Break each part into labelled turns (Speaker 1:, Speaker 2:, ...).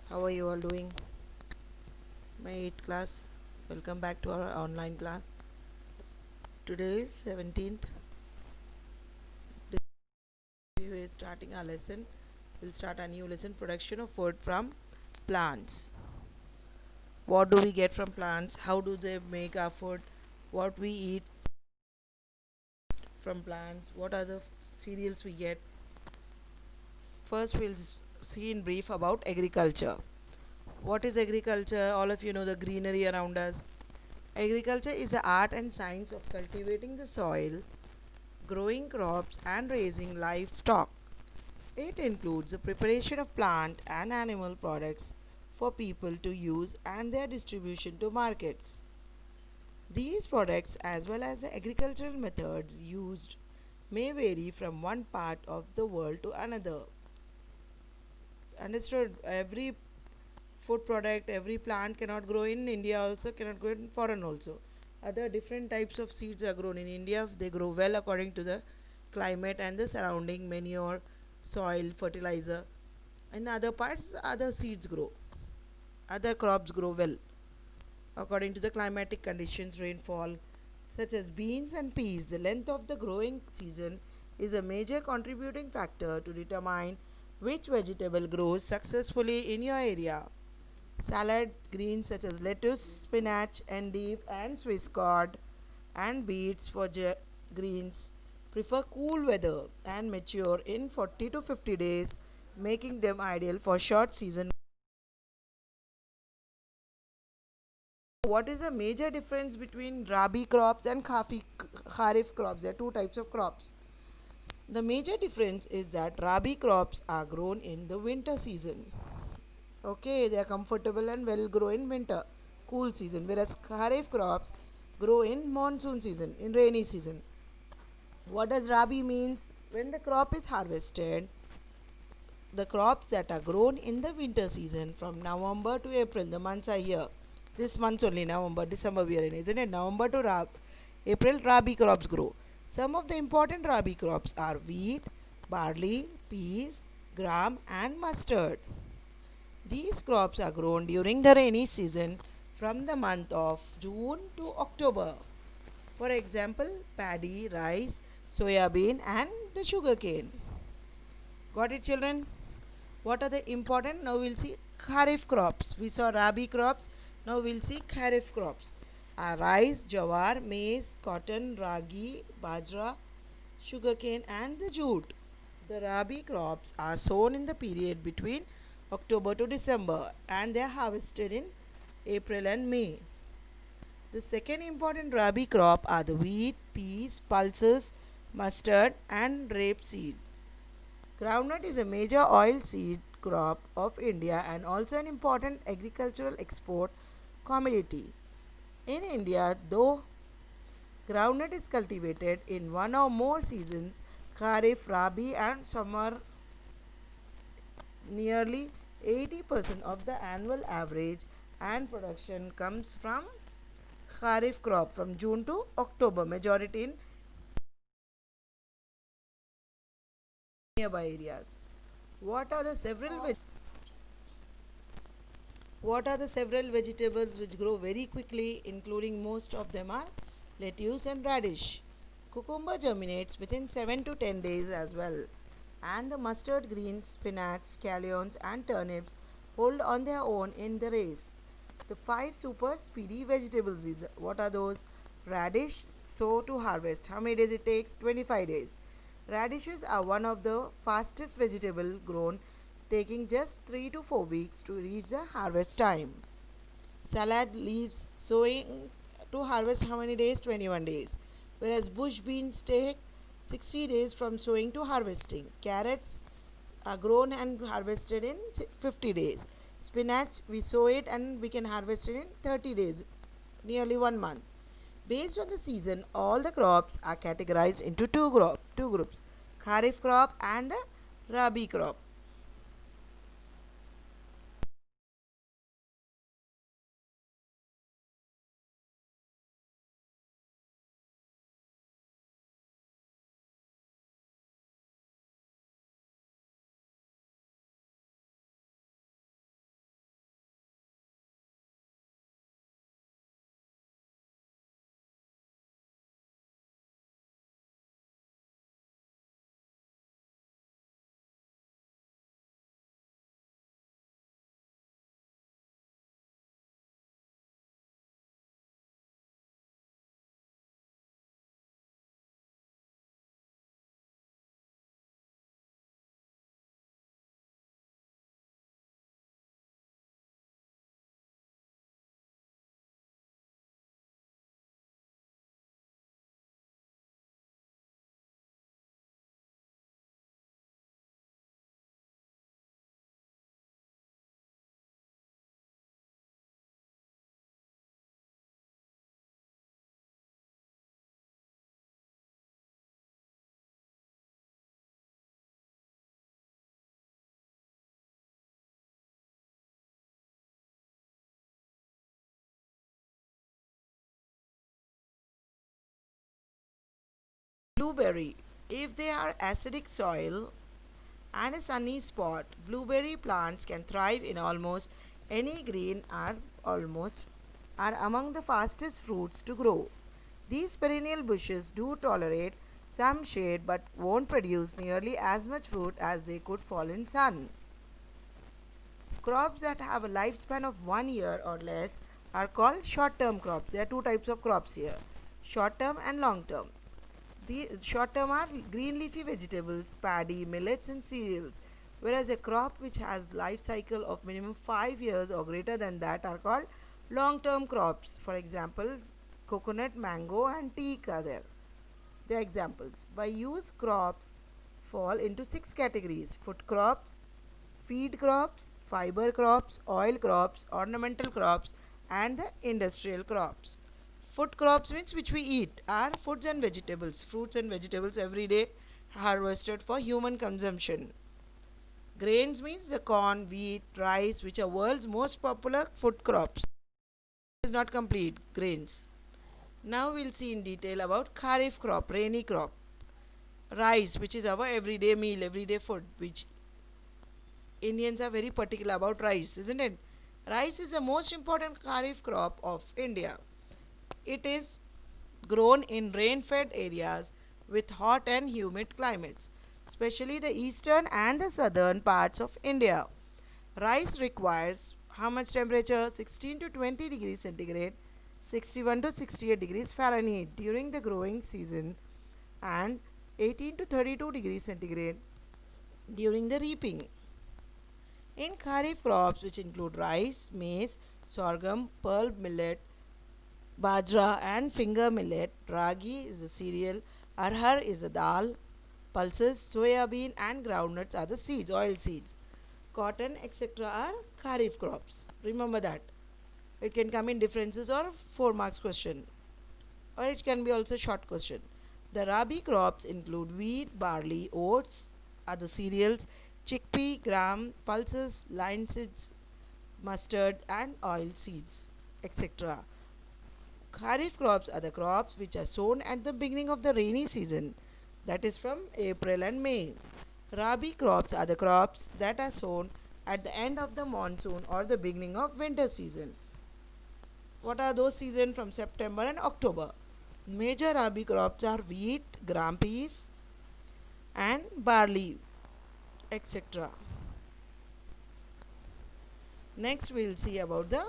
Speaker 1: How are you all doing? My 8th class. Welcome back to our online class. Today is 17th. We are starting our lesson. We'll start a new lesson, production of food from plants. What do we get from plants? How do they make our food? What we eat from plants? What are the cereals we get? First, we'll see in brief about agriculture. What is agriculture? All of you know the greenery around us. Agriculture is the art and science of cultivating the soil, growing crops, and raising livestock. It includes the preparation of plant and animal products for people to use and their distribution to markets. These products, as well as the agricultural methods used, may vary from one part of the world to another. Understood? Every food product, every plant cannot grow in India, also cannot grow in foreign also. Other different types of seeds are grown in India. They grow well according to the climate and the surrounding manure, soil, fertilizer. In other parts, other seeds grow. Other crops grow well according to the climatic conditions, rainfall, such as beans and peas. The length of the growing season is a major contributing factor to determine which vegetable grows successfully in your area. Salad greens such as lettuce, spinach, endive, and Swiss chard, and beets for greens prefer cool weather and mature in 40 to 50 days, making them ideal for short season. What is the major difference between Rabi crops and Kharif crops? There are two types of crops. The major difference is that Rabi crops are grown in the winter season. Okay, they are comfortable and well grow in winter, cool season, whereas Kharif crops grow in monsoon season, in rainy season. What does Rabi means? When the crop is harvested, the crops that are grown in the winter season from November to April, the months are here. This month only, November, December we are in, isn't it? November to April, Rabi crops grow. Some of the important Rabi crops are wheat, barley, peas, gram, and mustard. These crops are grown during the rainy season from the month of June to October. For example, paddy, rice, soya bean, and the sugarcane. Got it, children? What are the important? Now we'll see Kharif crops. We saw Rabi crops. Now we'll see Kharif crops. Rice, jawar, maize, cotton, ragi, bajra, sugarcane, and the jute. The Rabi crops are sown in the period between October to December and they are harvested in April and May. The second important Rabi crop are the wheat, peas, pulses, mustard, and rapeseed. Groundnut is a major oil seed crop of India and also an important agricultural export commodity. In India, though groundnut is cultivated in one or more seasons, Kharif, Rabi, and summer, nearly 80% of the annual average and production comes from Kharif crop from June to October, majority in nearby areas. What are the several what are the several vegetables which grow very quickly, including most of them are lettuce and radish. Cucumber germinates within 7 to 10 days as well. And the mustard greens, spinach, scallions, and turnips hold on their own in the race. The five super speedy vegetables is what are those? Radish, sow to harvest. How many days it takes? 25 days. Radishes are one of the fastest vegetable grown, taking just 3 to 4 weeks to reach the harvest time. Salad leaves sowing to harvest how many days? 21 days. Whereas bush beans take 60 days from sowing to harvesting. Carrots are grown and harvested in 50 days. Spinach, we sow it and we can harvest it in 30 days, nearly 1 month. Based on the season, all the crops are categorized into two groups, Kharif crop and Rabi crop. Blueberry. If they are acidic soil and a sunny spot, blueberry plants can thrive in almost any green almost are among the fastest fruits to grow. These perennial bushes do tolerate some shade but won't produce nearly as much fruit as they could fall in sun. Crops that have a lifespan of 1 year or less are called short term crops. There are two types of crops here, short term and long term. The short term are green leafy vegetables, paddy, millets, and cereals, whereas a crop which has life cycle of minimum 5 years or greater than that are called long term crops. For example, coconut, mango, and teak are there. The examples. By use, crops fall into six categories: food crops, feed crops, fiber crops, oil crops, ornamental crops, and the industrial crops. Food crops means which we eat are foods and vegetables, fruits and vegetables every day harvested for human consumption. Grains means the corn, wheat, rice, which are world's most popular food crops. It is not complete grains. Now we'll see in detail about kharif crop, rainy crop. Rice, which is our everyday meal, everyday food, which Indians are very particular about rice, isn't it? Rice is the most important kharif crop of India. It is grown in rain fed areas with hot and humid climates, especially the eastern and the southern parts of India. Rice requires how much temperature? 16 to 20 degrees centigrade, 61 to 68 degrees Fahrenheit during the growing season, and 18 to 32 degrees centigrade during the reaping. In kharif crops, which include rice, maize, sorghum, pearl millet, bajra, and finger millet, ragi is a cereal, arhar is a dal, pulses, soya bean, and groundnuts are the seeds, oil seeds. Cotton, etc., are kharif crops. Remember that. It can come in differences or 4 marks question, or it can be also short question. The rabi crops include wheat, barley, oats, other cereals, chickpea, gram, pulses, linseeds, mustard, and oil seeds, etc. Kharif crops are the crops which are sown at the beginning of the rainy season, that is from April and May. Rabi crops are the crops that are sown at the end of the monsoon or the beginning of winter season. What are those seasons? From September and October. Major rabi crops are wheat, gram peas, and barley, etc. Next, we will see about the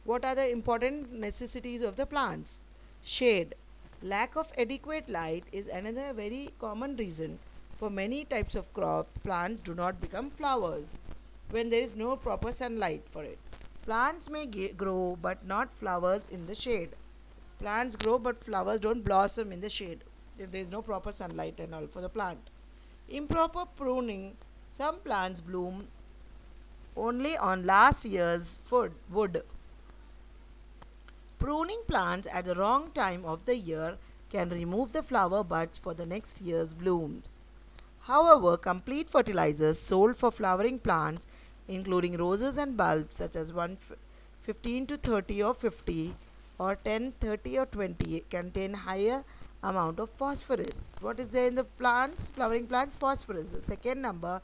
Speaker 1: What are the important necessities of the plants? Shade. Lack of adequate light is another very common reason for many types of crop plants do not become flowers when there is no proper sunlight for it. Plants may grow but not flowers in the shade. Plants grow but flowers don't blossom in the shade if there is no proper sunlight and all for the plant. Improper pruning. Some plants bloom only on last year's wood. Pruning plants at the wrong time of the year can remove the flower buds for the next year's blooms. However, complete fertilizers sold for flowering plants, including roses and bulbs such as 15 to 30 or 50 or 10, 30 or 20, contain higher amount of phosphorus. What is there in the plants, flowering plants? Phosphorus, the second number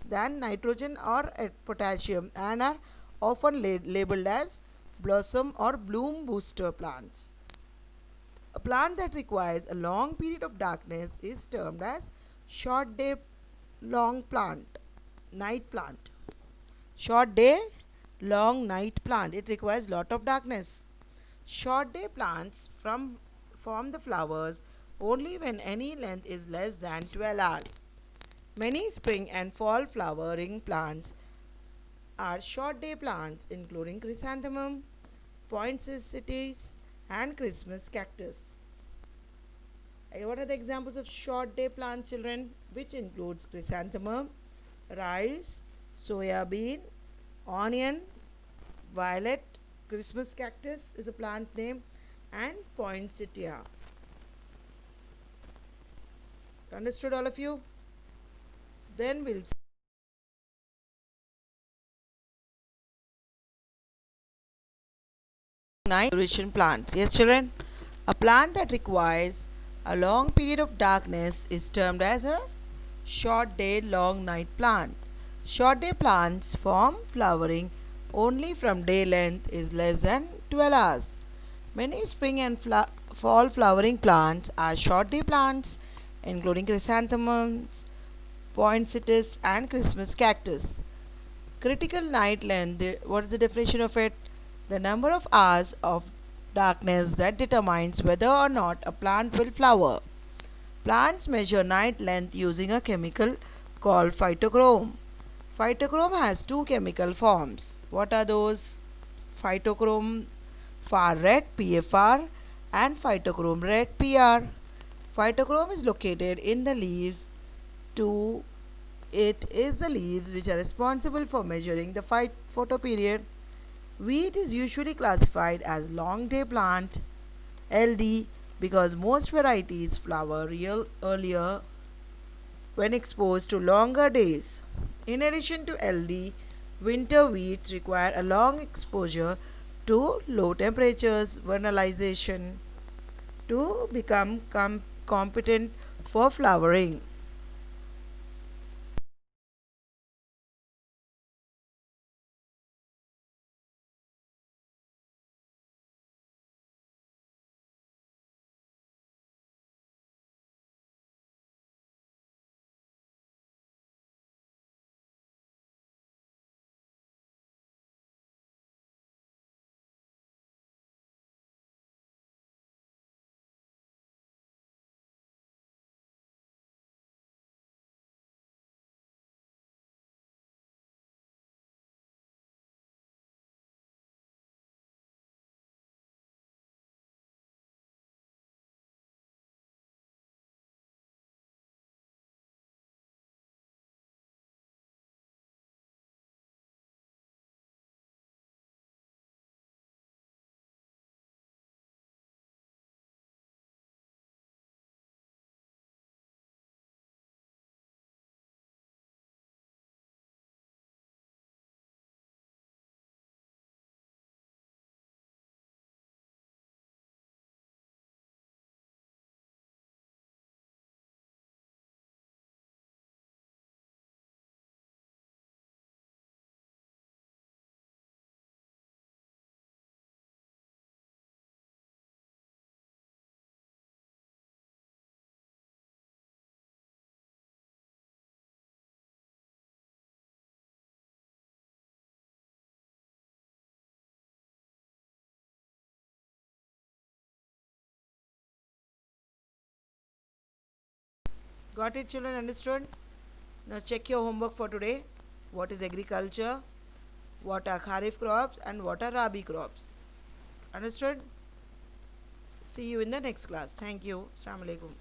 Speaker 1: than nitrogen or potassium, and are often labeled as blossom or bloom booster plants. A plant that requires a long period of darkness is termed as short day long plant, night plant. Short day long night plant. It requires lot of darkness. Short day plants form the flowers only when any length is less than 12 hours. Many spring and fall flowering plants are short day plants, including chrysanthemum, poinsettias, and Christmas cactus. What are the examples of short day plants, children? Which includes chrysanthemum, rice, soya bean, onion, violet, Christmas cactus is a plant name, and poinsettia. Understood, all of you? Then we'll see night duration plants. Yes, children? A plant that requires a long period of darkness is termed as a short day long night plant. Short day plants form flowering only from day length is less than 12 hours. Many spring and fall flowering plants are short day plants, including chrysanthemums, poinsettias, and Christmas cactus. Critical night length, what is the definition of it? The number of hours of darkness that determines whether or not a plant will flower. Plants measure night length using a chemical called phytochrome. Phytochrome has two chemical forms. What are those? Phytochrome far red PFR and phytochrome red PR. Phytochrome is located in the leaves. It is the leaves which are responsible for measuring the photoperiod. Wheat is usually classified as long day plant LD because most varieties flower earlier when exposed to longer days. In addition to LD, winter wheats require a long exposure to low temperatures, vernalization to become competent for flowering. Got it, children? Understood? Now check your homework for today. What is agriculture? What are kharif crops and what are rabi crops? Understood? See you in the next class. Thank you. Assalamu alaikum.